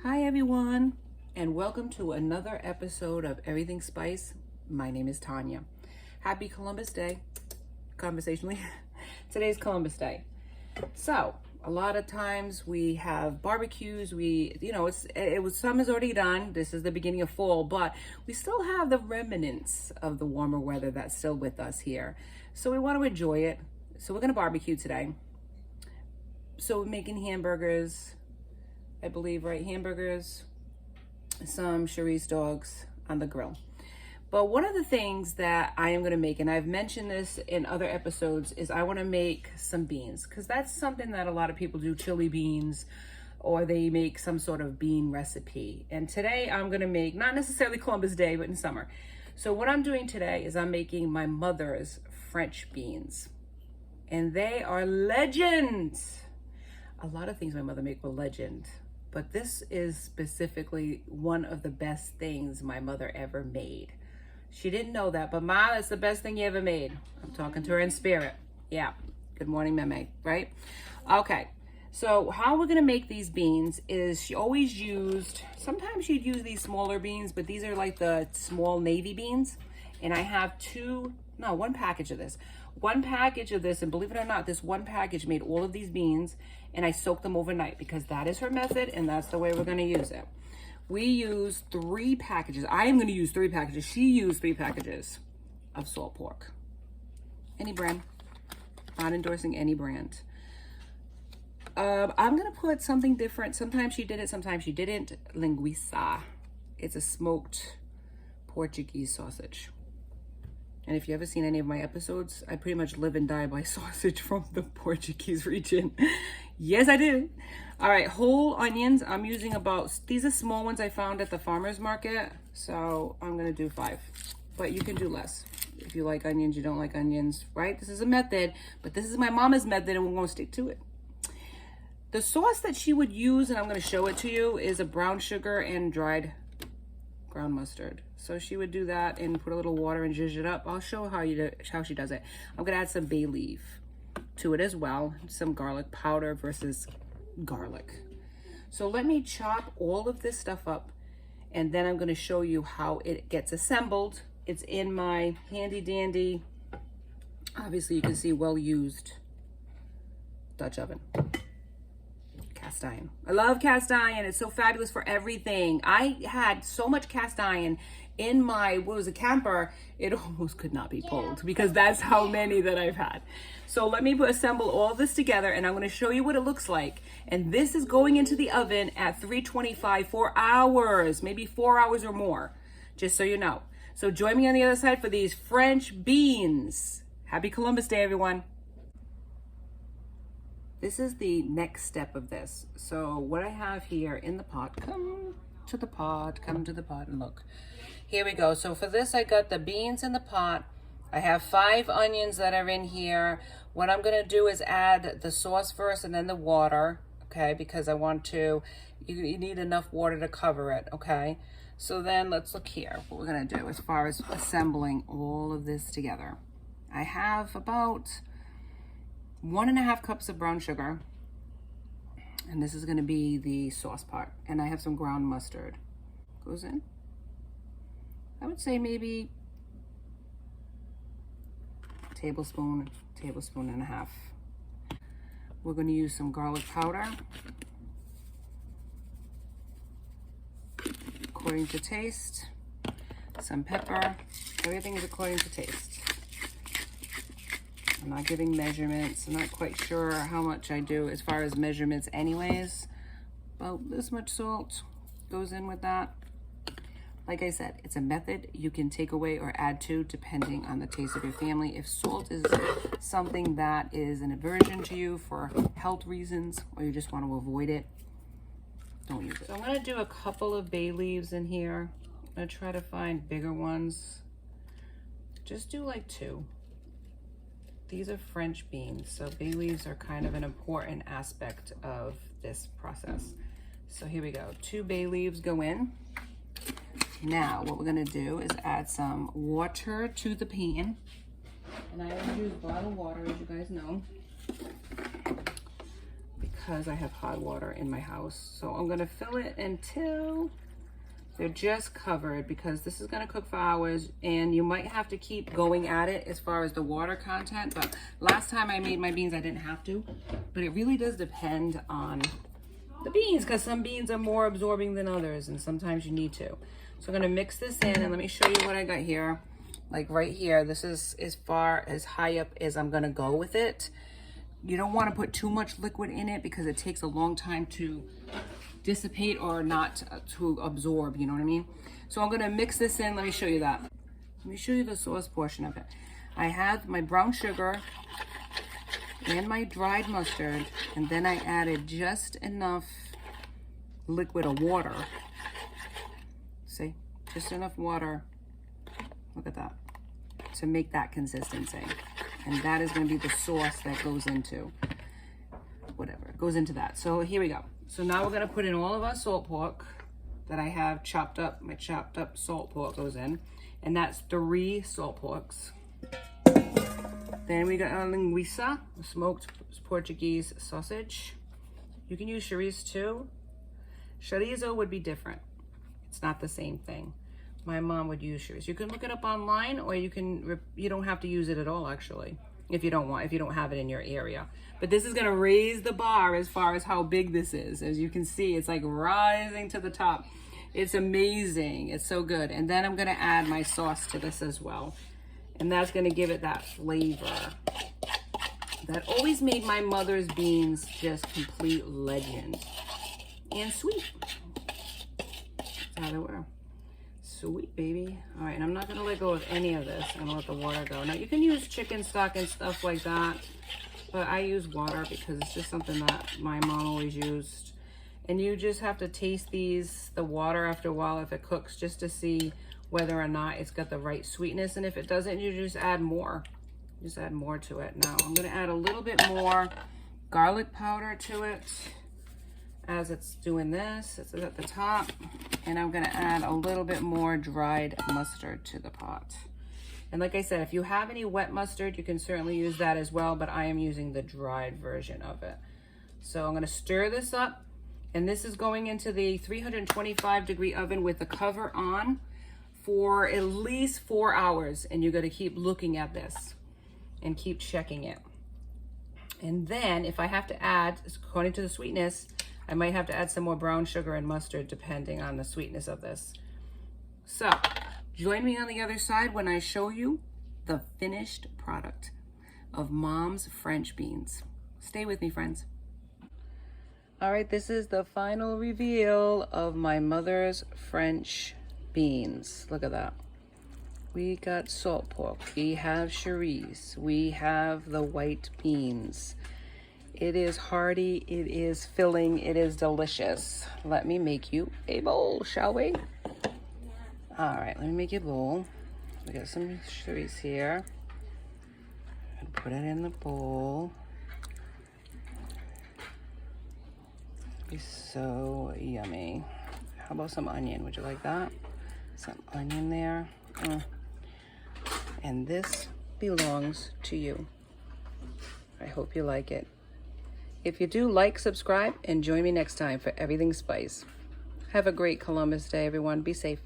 Hi everyone, and welcome to another episode of Everything Spice. My name is Tanya. Happy Columbus Day, conversationally. Today's Columbus Day. So, a lot of times we have barbecues, summer's already done. This is the beginning of fall, but we still have the remnants of the warmer weather that's still with us here. So we want to enjoy it. So we're gonna barbecue today. So we're making hamburgers, I believe, right? Hamburgers, some Charisse dogs on the grill. But one of the things that I am going to make, and I've mentioned this in other episodes, is I want to make some beans, because that's something that a lot of people do, chili beans, or they make some sort of bean recipe. And today I'm going to make, not necessarily Columbus Day, but in summer. So what I'm doing today is I'm making my mother's French beans, and they are legends. A lot of things my mother made were legend, but this is specifically one of the best things my mother ever made. She didn't know that, but Ma, it's the best thing you ever made. I'm talking to her in spirit. Yeah. Good morning, Meme, right? Okay. So how we're going to make these beans is she always used, sometimes she'd use these smaller beans, but these are like the small navy beans. And I have one package of this. One package of this, and believe it or not, this one package made all of these beans, and I soaked them overnight because that is her method, and that's the way we're going to use it. We use 3 packages. I am going to use 3 packages. She used 3 packages of salt pork. Any brand. Not endorsing any brand. I'm going to put something different. Sometimes she did it, sometimes she didn't. Linguiça. It's a smoked Portuguese sausage. And if you ever seen any of my episodes, I pretty much live and die by sausage from the Portuguese region. Yes, I do. All right, whole onions. I'm using these are small ones I found at the farmer's market. So I'm gonna do 5, but you can do less. If you like onions, you don't like onions, right? This is a method, but this is my mama's method and we're gonna stick to it. The sauce that she would use, and I'm gonna show it to you, is a brown sugar and dried ground mustard. So she would do that and put a little water and zhuzh it up. I'll show how she does it. I'm gonna add some bay leaf to it as well, some garlic powder versus garlic. So let me chop all of this stuff up, and then I'm gonna show you how it gets assembled. It's in my handy dandy, obviously you can see well used Dutch oven. Cast iron. I love cast iron. It's so fabulous for everything. I had so much cast iron in my, camper, it almost could not be pulled because that's how many that I've had. So let me assemble all this together, and I'm going to show you what it looks like. And this is going into the oven at 325 for hours, maybe 4 hours or more, just so you know. So join me on the other side for these French beans. Happy Columbus Day, everyone. This is the next step of this. So what I have here in the pot, come to the pot and look. Here we go. So for this, I got the beans in the pot. I have 5 onions that are in here. What I'm gonna do is add the sauce first and then the water, okay? Because I want to, you need enough water to cover it, okay? So then let's look here, what we're gonna do as far as assembling all of this together. I have about 1.5 cups of brown sugar, and this is going to be the sauce part, and I have some ground mustard. Goes in, I would say maybe tablespoon and a half. We're going to use some garlic powder according to taste, some pepper. Everything is according to taste. I'm not giving measurements. I'm not quite sure how much I do as far as measurements anyways. About this much salt goes in with that. Like I said, it's a method you can take away or add to depending on the taste of your family. If salt is something that is an aversion to you for health reasons, or you just want to avoid it, don't use it. So I'm going to do a couple of bay leaves in here. I'm going to try to find bigger ones. Just do like 2. These are French beans, so bay leaves are kind of an important aspect of this process. So here we go. 2 bay leaves go in. Now what we're gonna do is add some water to the pan. And I always use bottled water, as you guys know, because I have hot water in my house. So I'm gonna fill it until they're just covered, because this is gonna cook for hours and you might have to keep going at it as far as the water content. But last time I made my beans, I didn't have to, but it really does depend on the beans, because some beans are more absorbing than others and sometimes you need to. So I'm gonna mix this in, and let me show you what I got here. Like right here, this is as far as high up as I'm gonna go with it. You don't want to put too much liquid in it because it takes a long time to dissipate or not to absorb, you know what I mean? So I'm gonna mix this in. Let me show you that. Let me show you the sauce portion of it. I have my brown sugar and my dried mustard, and then I added just enough liquid of water. See, just enough water. Look at that, to make that consistency. And that is going to be the sauce that goes into whatever goes into that. So here we go. So now we're going to put in all of our salt pork that I have chopped up. My chopped up salt pork goes in, and that's 3 salt porks. Then we got our linguiça, smoked Portuguese sausage. You can use chorizo too. Chorizo would be different. It's not the same thing. My mom would use chorizo. You can look it up online, or you don't have to use it at all, actually, if you don't have it in your area. But this is gonna raise the bar as far as how big this is. As you can see, it's like rising to the top. It's amazing, it's so good. And then I'm gonna add my sauce to this as well. And that's gonna give it that flavor that always made my mother's beans just complete legend. And sweet. That's how they were. Sweet, baby. All right, and I'm not gonna let go of any of this. I'm gonna let the water go. Now you can use chicken stock and stuff like that, but I use water because it's just something that my mom always used. And you just have to taste the water after a while if it cooks, just to see whether or not it's got the right sweetness. And if it doesn't, you just add more. Just add more to it. Now I'm gonna add a little bit more garlic powder to it. As it's doing this, it's at the top, and I'm gonna add a little bit more dried mustard to the pot. And like I said, if you have any wet mustard, you can certainly use that as well, but I am using the dried version of it. So I'm gonna stir this up, and this is going into the 325-degree oven with the cover on for at least 4 hours, and you're gonna keep looking at this and keep checking it. And then if I have to add, according to the sweetness, I might have to add some more brown sugar and mustard depending on the sweetness of this. So join me on the other side when I show you the finished product of Mom's French beans. Stay with me, friends. All right, this is the final reveal of my mother's French beans. Look at that. We got salt pork, we have chorizo, we have the white beans. It is hearty, it is filling, it is delicious. Let me make you a bowl, shall we? All right, let me make you a bowl. We got some chorizo here. And put it in the bowl. It'd be so yummy. How about some onion? Would you like that? Some onion there. And this belongs to you. I hope you like it. If you do, like, subscribe, and join me next time for Everything Spice. Have a great Columbus Day, everyone. Be safe.